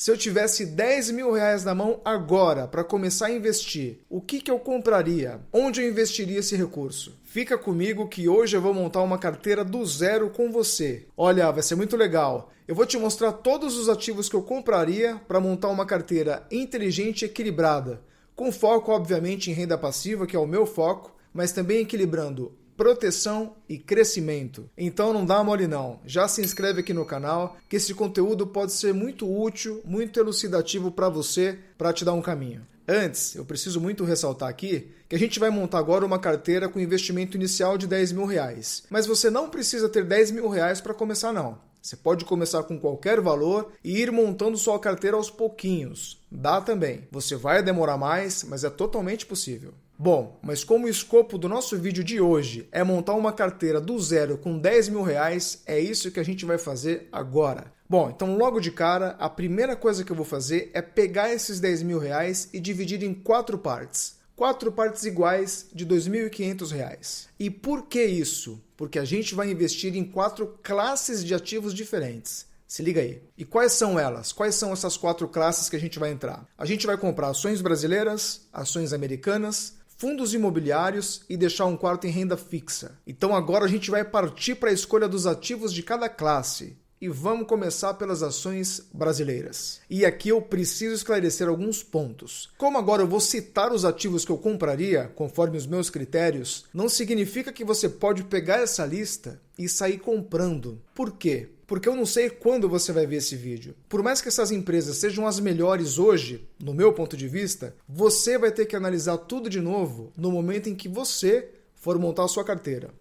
Se eu tivesse 10 mil reais na mão agora para começar a investir, o que eu compraria? Onde eu investiria esse recurso? Fica comigo que hoje eu vou montar uma carteira do zero com você. Olha, vai ser muito legal. Eu vou te mostrar todos os ativos que eu compraria para montar uma carteira inteligente e equilibrada, com foco, obviamente, em renda passiva, que é o meu foco, mas também equilibrando proteção e crescimento. Então não dá mole não. Já se inscreve aqui no canal, que esse conteúdo pode ser muito útil, muito elucidativo para você, para te dar um caminho. Antes, eu preciso muito ressaltar aqui que a gente vai montar agora uma carteira com investimento inicial de 10 mil reais. Mas você não precisa ter 10 mil reais para começar não. Você pode começar com qualquer valor e ir montando sua carteira aos pouquinhos. Dá também. Você vai demorar mais, mas é totalmente possível. Bom, mas como o escopo do nosso vídeo de hoje é montar uma carteira do zero com 10 mil reais, é isso que a gente vai fazer agora. Bom, então logo de cara, a primeira coisa que eu vou fazer é pegar esses 10 mil reais e dividir em 4 partes. 4 partes iguais de R$ 2.500. E por que isso? Porque a gente vai investir em 4 classes de ativos diferentes. Se liga aí. E quais são elas? Quais são essas 4 classes que a gente vai entrar? A gente vai comprar ações brasileiras, ações americanas, fundos imobiliários e deixar um quarto em renda fixa. Então agora a gente vai partir para a escolha dos ativos de cada classe. E vamos começar pelas ações brasileiras. E aqui eu preciso esclarecer alguns pontos. Como agora eu vou citar os ativos que eu compraria, conforme os meus critérios, não significa que você pode pegar essa lista e sair comprando. Por quê? Porque eu não sei quando você vai ver esse vídeo. Por mais que essas empresas sejam as melhores hoje, no meu ponto de vista, você vai ter que analisar tudo de novo no momento em que você for montar a sua carteira.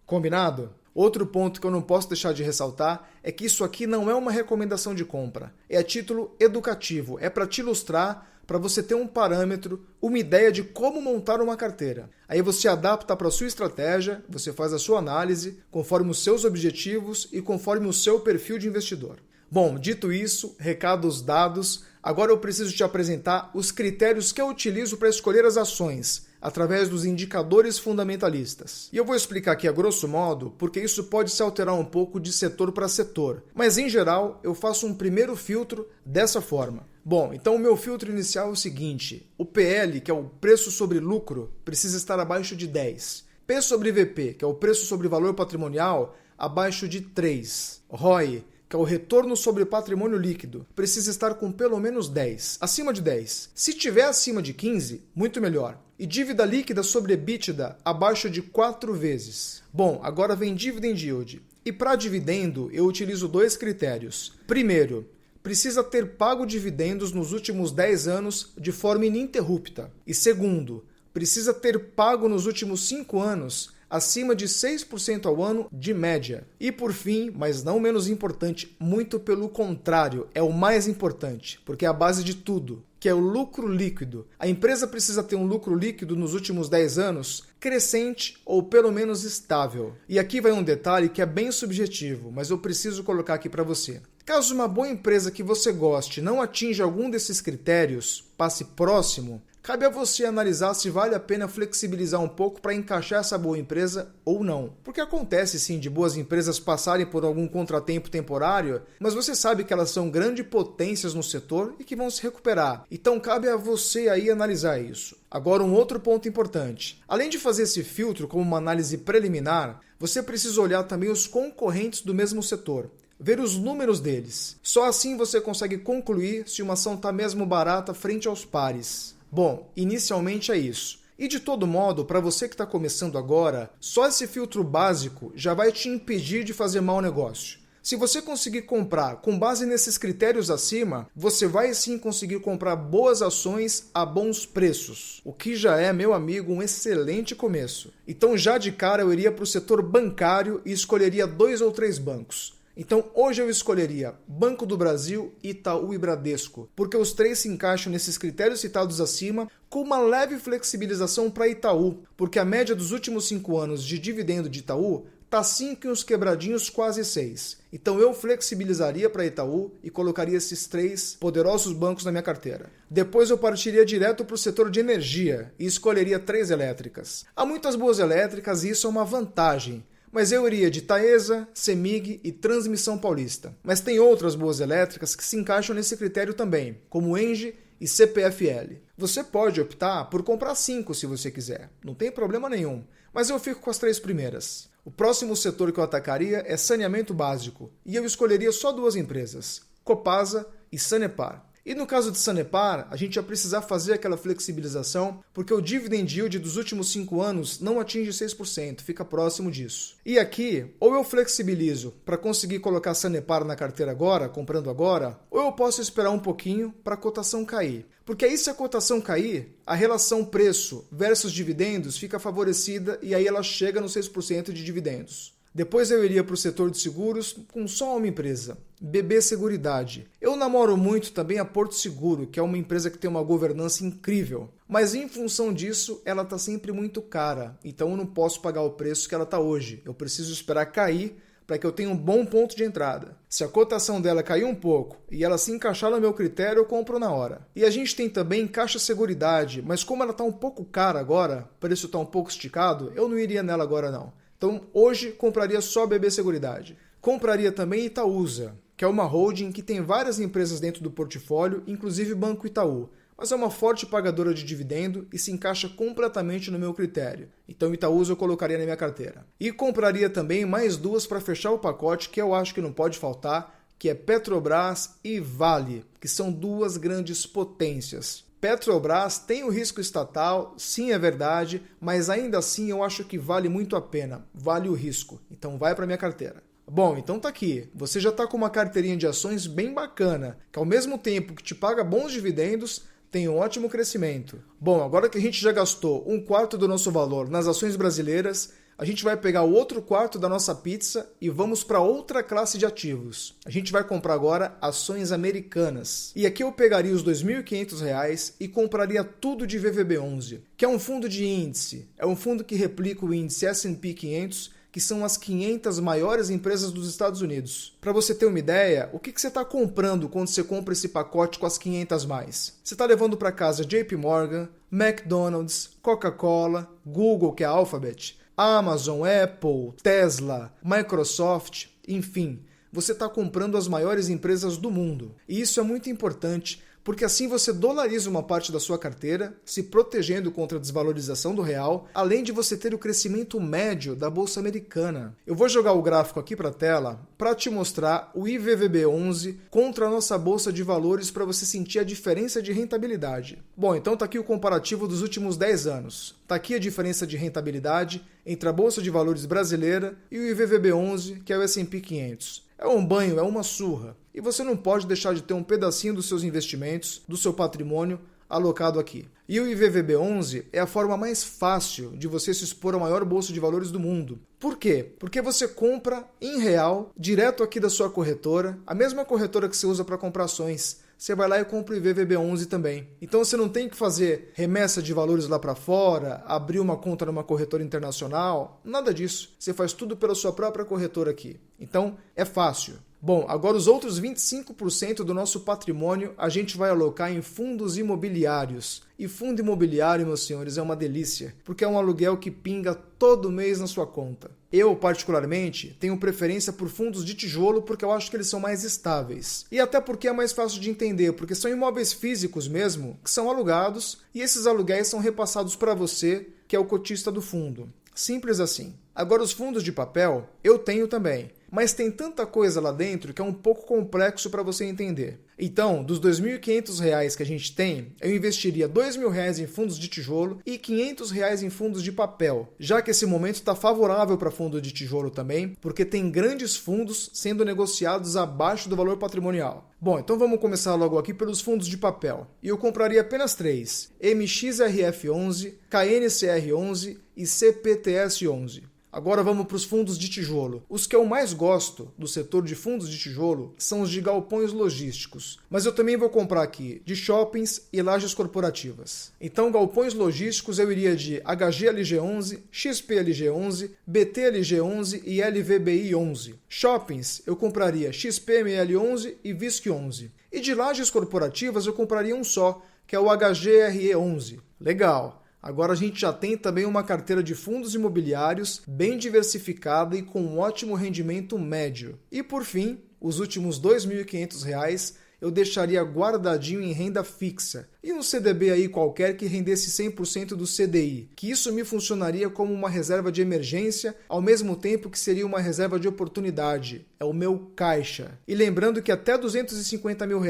Combinado? Outro ponto que eu não posso deixar de ressaltar é que isso aqui não é uma recomendação de compra. É a título educativo, é para te ilustrar, para você ter um parâmetro, uma ideia de como montar uma carteira. Aí você adapta para a sua estratégia, você faz a sua análise, conforme os seus objetivos e conforme o seu perfil de investidor. Bom, dito isso, recados dados, agora eu preciso te apresentar os critérios que eu utilizo para escolher as ações, através dos indicadores fundamentalistas. E eu vou explicar aqui a grosso modo, porque isso pode se alterar um pouco de setor para setor, mas em geral eu faço um primeiro filtro dessa forma. Bom, então o meu filtro inicial é o seguinte: o PL, que é o preço sobre lucro, precisa estar abaixo de 10. P sobre VP, que é o preço sobre valor patrimonial, abaixo de 3. ROI, que é o retorno sobre patrimônio líquido, precisa estar com pelo menos 10, acima de 10. Se tiver acima de 15, muito melhor. E dívida líquida sobre EBITDA abaixo de 4 vezes. Bom, agora vem dividend yield. E para dividendo, eu utilizo 2 critérios. Primeiro, precisa ter pago dividendos nos últimos 10 anos de forma ininterrupta. E segundo, precisa ter pago nos últimos 5 anos acima de 6% ao ano de média. E por fim, mas não menos importante, muito pelo contrário, é o mais importante, porque é a base de tudo, que é o lucro líquido. A empresa precisa ter um lucro líquido nos últimos 10 anos crescente ou pelo menos estável. E aqui vai um detalhe que é bem subjetivo, mas eu preciso colocar aqui para você. Caso uma boa empresa que você goste não atinja algum desses critérios, passe próximo, cabe a você analisar se vale a pena flexibilizar um pouco para encaixar essa boa empresa ou não. Porque acontece sim de boas empresas passarem por algum contratempo temporário, mas você sabe que elas são grandes potências no setor e que vão se recuperar. Então cabe a você aí analisar isso. Agora um outro ponto importante. Além de fazer esse filtro como uma análise preliminar, você precisa olhar também os concorrentes do mesmo setor. Ver os números deles. Só assim você consegue concluir se uma ação está mesmo barata frente aos pares. Bom, inicialmente é isso. E de todo modo, para você que está começando agora, só esse filtro básico já vai te impedir de fazer mau negócio. Se você conseguir comprar com base nesses critérios acima, você vai sim conseguir comprar boas ações a bons preços, o que já é, meu amigo, um excelente começo. Então já de cara eu iria para o setor bancário e escolheria 2 ou 3 bancos. Então hoje eu escolheria Banco do Brasil, Itaú e Bradesco, porque os 3 se encaixam nesses critérios citados acima, com uma leve flexibilização para Itaú, porque a média dos últimos 5 anos de dividendo de Itaú está 5 e uns quebradinhos quase 6. Então eu flexibilizaria para Itaú e colocaria esses 3 poderosos bancos na minha carteira. Depois eu partiria direto para o setor de energia e escolheria 3 elétricas. Há muitas boas elétricas e isso é uma vantagem. Mas eu iria de Taesa, Semig e Transmissão Paulista. Mas tem outras boas elétricas que se encaixam nesse critério também, como Engie e CPFL. Você pode optar por comprar 5 se você quiser, não tem problema nenhum, mas eu fico com as 3 primeiras. O próximo setor que eu atacaria é saneamento básico, e eu escolheria só 2 empresas, Copasa e Sanepar. E no caso de Sanepar, a gente ia precisar fazer aquela flexibilização, porque o dividend yield dos últimos 5 anos não atinge 6%, fica próximo disso. E aqui, ou eu flexibilizo para conseguir colocar Sanepar na carteira agora, comprando agora, ou eu posso esperar um pouquinho para a cotação cair. Porque aí se a cotação cair, a relação preço versus dividendos fica favorecida e aí ela chega nos 6% de dividendos. Depois eu iria para o setor de seguros com só uma empresa, BB Seguridade. Eu namoro muito também a Porto Seguro, que é uma empresa que tem uma governança incrível. Mas em função disso, ela está sempre muito cara, então eu não posso pagar o preço que ela está hoje. Eu preciso esperar cair para que eu tenha um bom ponto de entrada. Se a cotação dela cair um pouco e ela se encaixar no meu critério, eu compro na hora. E a gente tem também Caixa Seguridade, mas como ela está um pouco cara agora, o preço está um pouco esticado, eu não iria nela agora não. Então, hoje, compraria só BB Seguridade. Compraria também Itaúsa, que é uma holding que tem várias empresas dentro do portfólio, inclusive Banco Itaú. Mas é uma forte pagadora de dividendo e se encaixa completamente no meu critério. Então, Itaúsa eu colocaria na minha carteira. E compraria também mais 2 para fechar o pacote, que eu acho que não pode faltar, que é Petrobras e Vale, que são 2 grandes potências. Petrobras tem o risco estatal, sim, é verdade, mas ainda assim eu acho que vale muito a pena, vale o risco. Então vai para minha carteira. Bom, então tá aqui. Você já está com uma carteirinha de ações bem bacana, que ao mesmo tempo que te paga bons dividendos, tem um ótimo crescimento. Bom, agora que a gente já gastou 1/4 do nosso valor nas ações brasileiras, a gente vai pegar o outro quarto da nossa pizza e vamos para outra classe de ativos. A gente vai comprar agora ações americanas. E aqui eu pegaria os R$ 2.500 e compraria tudo de VVB11, que é um fundo de índice. É um fundo que replica o índice S&P 500, que são as 500 maiores empresas dos Estados Unidos. Para você ter uma ideia, o que você está comprando quando você compra esse pacote com as 500 mais? Você está levando para casa JP Morgan, McDonald's, Coca-Cola, Google, que é a Alphabet, Amazon, Apple, Tesla, Microsoft, enfim, você está comprando as maiores empresas do mundo. E isso é muito importante, porque assim você dolariza uma parte da sua carteira, se protegendo contra a desvalorização do real, além de você ter o crescimento médio da Bolsa Americana. Eu vou jogar o gráfico aqui para a tela para te mostrar o IVVB11 contra a nossa Bolsa de Valores para você sentir a diferença de rentabilidade. Bom, então está aqui o comparativo dos últimos 10 anos. Está aqui a diferença de rentabilidade entre a Bolsa de Valores brasileira e o IVVB11, que é o S&P 500. É um banho, é uma surra. E você não pode deixar de ter um pedacinho dos seus investimentos, do seu patrimônio, alocado aqui. E o IVVB11 é a forma mais fácil de você se expor à maior bolsa de valores do mundo. Por quê? Porque você compra em real, direto aqui da sua corretora, a mesma corretora que você usa para comprar ações. Você vai lá e compra o IVVB11 também. Então você não tem que fazer remessa de valores lá para fora, abrir uma conta numa corretora internacional, nada disso. Você faz tudo pela sua própria corretora aqui. Então é fácil. Bom, agora os outros 25% do nosso patrimônio a gente vai alocar em fundos imobiliários. E fundo imobiliário, meus senhores, é uma delícia, porque é um aluguel que pinga todo mês na sua conta. Eu, particularmente, tenho preferência por fundos de tijolo porque eu acho que eles são mais estáveis. E até porque é mais fácil de entender, porque são imóveis físicos mesmo, que são alugados, e esses aluguéis são repassados para você, que é o cotista do fundo. Simples assim. Agora, os fundos de papel, eu tenho também. Mas tem tanta coisa lá dentro que é um pouco complexo para você entender. Então, dos R$ 2.500 que a gente tem, eu investiria R$ 2.000 em fundos de tijolo e R$ 500 em fundos de papel, já que esse momento está favorável para fundo de tijolo também, porque tem grandes fundos sendo negociados abaixo do valor patrimonial. Bom, então vamos começar logo aqui pelos fundos de papel. E eu compraria apenas 3, MXRF11, KNCR11 e CPTS11. Agora vamos para os fundos de tijolo. Os que eu mais gosto do setor de fundos de tijolo são os de galpões logísticos. Mas eu também vou comprar aqui de shoppings e lajes corporativas. Então, galpões logísticos eu iria de HGLG11, XPLG11, BTLG11 e LVBI11. Shoppings eu compraria XPML11 e VISC11. E de lajes corporativas eu compraria um só, que é o HGRE11. Legal. Agora a gente já tem também uma carteira de fundos imobiliários bem diversificada e com um ótimo rendimento médio. E por fim, os últimos R$ 2.500 eu deixaria guardadinho em renda fixa e um CDB aí qualquer que rendesse 100% do CDI, que isso me funcionaria como uma reserva de emergência, ao mesmo tempo que seria uma reserva de oportunidade. É o meu caixa. E lembrando que até R$ 250 mil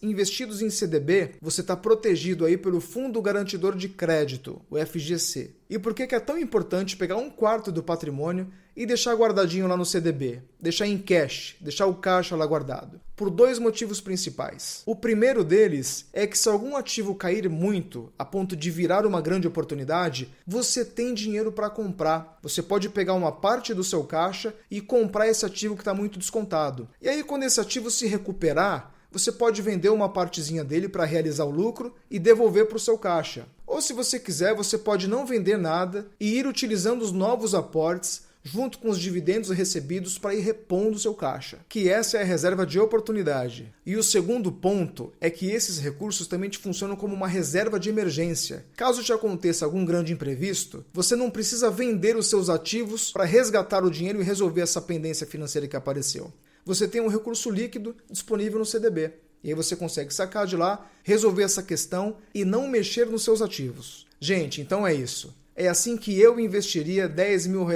investidos em CDB, você está protegido aí pelo Fundo Garantidor de Crédito, o FGC. E por que é tão importante pegar 1/4 do patrimônio e deixar guardadinho lá no CDB? Deixar em cash, deixar o caixa lá guardado. Por 2 motivos principais. O primeiro deles é que se algum ativo cair muito, a ponto de virar uma grande oportunidade, você tem dinheiro para comprar. Você pode pegar uma parte do seu caixa e comprar esse ativo que está muito descontado. E aí, quando esse ativo se recuperar, você pode vender uma partezinha dele para realizar o lucro e devolver para o seu caixa. Ou se você quiser, você pode não vender nada e ir utilizando os novos aportes junto com os dividendos recebidos para ir repondo o seu caixa, que essa é a reserva de oportunidade. E o segundo ponto é que esses recursos também te funcionam como uma reserva de emergência. Caso te aconteça algum grande imprevisto, você não precisa vender os seus ativos para resgatar o dinheiro e resolver essa pendência financeira que apareceu. Você tem um recurso líquido disponível no CDB. E aí você consegue sacar de lá, resolver essa questão e não mexer nos seus ativos. Gente, então é isso. É assim que eu investiria R$ 10 mil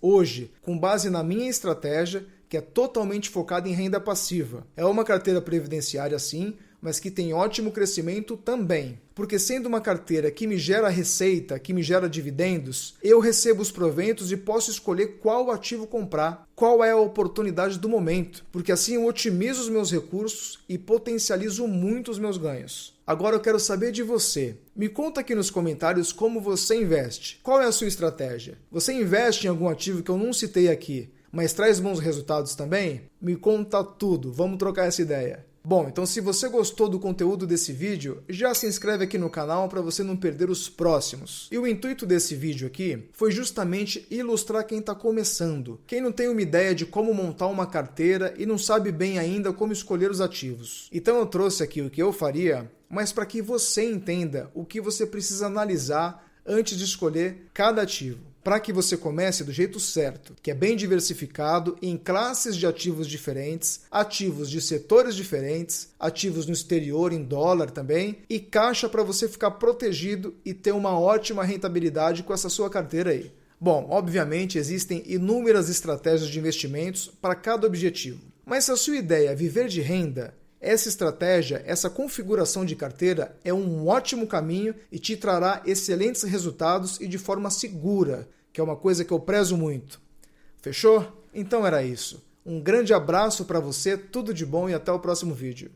hoje, com base na minha estratégia, que é totalmente focada em renda passiva. É uma carteira previdenciária sim, mas que tem ótimo crescimento também. Porque sendo uma carteira que me gera receita, que me gera dividendos, eu recebo os proventos e posso escolher qual ativo comprar, qual é a oportunidade do momento, porque assim eu otimizo os meus recursos e potencializo muito os meus ganhos. Agora eu quero saber de você. Me conta aqui nos comentários como você investe. Qual é a sua estratégia? Você investe em algum ativo que eu não citei aqui, mas traz bons resultados também? Me conta tudo, vamos trocar essa ideia. Bom, então se você gostou do conteúdo desse vídeo, já se inscreve aqui no canal para você não perder os próximos. E o intuito desse vídeo aqui foi justamente ilustrar quem está começando, quem não tem uma ideia de como montar uma carteira e não sabe bem ainda como escolher os ativos. Então eu trouxe aqui o que eu faria, mas para que você entenda o que você precisa analisar antes de escolher cada ativo, para que você comece do jeito certo, que é bem diversificado em classes de ativos diferentes, ativos de setores diferentes, ativos no exterior em dólar também, e caixa para você ficar protegido e ter uma ótima rentabilidade com essa sua carteira aí. Bom, obviamente existem inúmeras estratégias de investimentos para cada objetivo, mas se a sua ideia é viver de renda, essa estratégia, essa configuração de carteira é um ótimo caminho e te trará excelentes resultados e de forma segura, que é uma coisa que eu prezo muito. Fechou? Então era isso. Um grande abraço para você, tudo de bom e até o próximo vídeo.